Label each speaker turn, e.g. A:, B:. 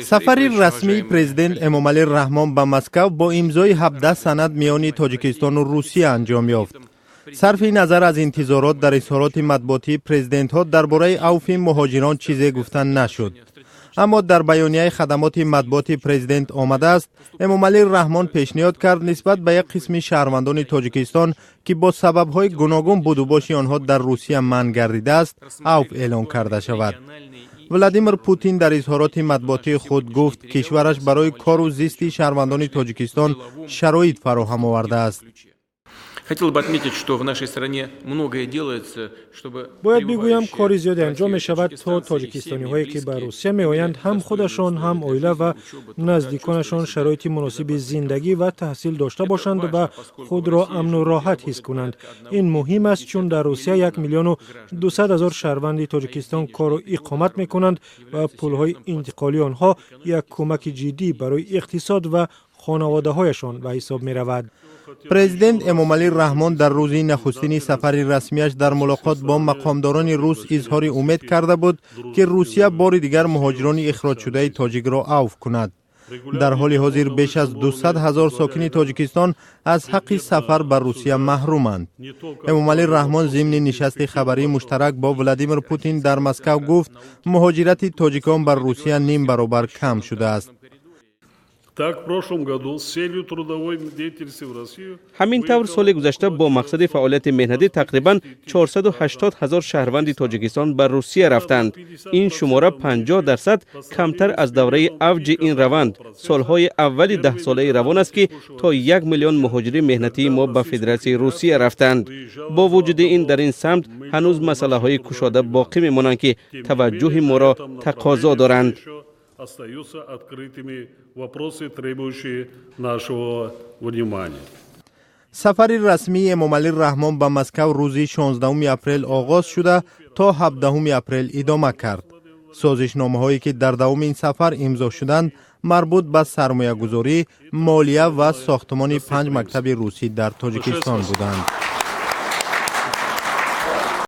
A: سفری رسمی پرزیدنت امامعلی رحمان به مسکو با امضای 17 سند میان تاجیکستان و روسیه انجام یافت. صرف نظر از انتظارات در اظهارات مطبوعاتی پرزیدنت ها درباره عفو مهاجران چیزی گفتن نشد. اما در بیانیه خدمات مطبوعاتی پرزیدنت آمده است امامعلی رحمان پیشنهاد کرد نسبت به یک قسم شهروندان تاجیکستان که با سبب‌های گوناگون بود و باشی آنها در روسیه منع گردیده است عفو اعلان کرده شود. ولادیمیر پوتین در اظهارات مطبوعاتی خود گفت کشورش برای کار و زیست شهروندان تاجیکستان شرایط فراهم آورده است.
B: باید بگویم کاری زیاد انجام می شود تا تاجیکستانی هایی که به روسیه می آیند هم خودشان هم عائله و نزدیکانشان شرایط مناسب زندگی و تحصیل داشته باشند و به خود را امن و راحت حس کنند. این مهم است چون در روسیه 1,200,000 شهروند تاجیکستان کار و اقامت می کنند و پولهای انتقالی آنها یک کمک جدی برای اقتصاد و خانواده هایشان به حساب می رود.
A: پرزیدنت امامعلی رحمان در روز نخستین سفر رسمیش در ملاقات با مقامداران روس اظهار امید کرده بود که روسیه بار دیگر مهاجران اخراج شده تاجیک را عفو کند. در حال حاضر بیش از 200,000 ساکن تاجیکستان از حق سفر به روسیه محرومند. امامعلی رحمان ضمن نشست خبری مشترک با ولادیمیر پوتین در مسکو گفت مهاجرت تاجیکان بر روسیه نیم برابر کم شده است.
C: همین طور سال گذشته با مقصد فعالیت مهنتی تقریبا 480,000 شهروند تاجیکستان بر روسیه رفتند. این شماره 50% کمتر از دوره اوج این روند سالهای اول 10 ساله روان است که تا 1 میلیون مهاجر مهنتی ما به فدراسیون روسیه رفتند. با وجود این در این سمت هنوز مسئله های کشاده باقی میمانند که توجه ما را تقاضا دارند.
D: остаются открытыми вопросы, требующие нашего внимания.
A: سفر رسمی امامعلی رحمان به مسکو روز 16 اپریل آغاز شده تا 17 اپریل ادامه کرد. سازشنامه‌هایی که در دوام این سفر امضا شدند مربوط به سرمایه‌گذاری، مالیه و ساختمان 5 مکتب روسی در تاجیکستان بودند.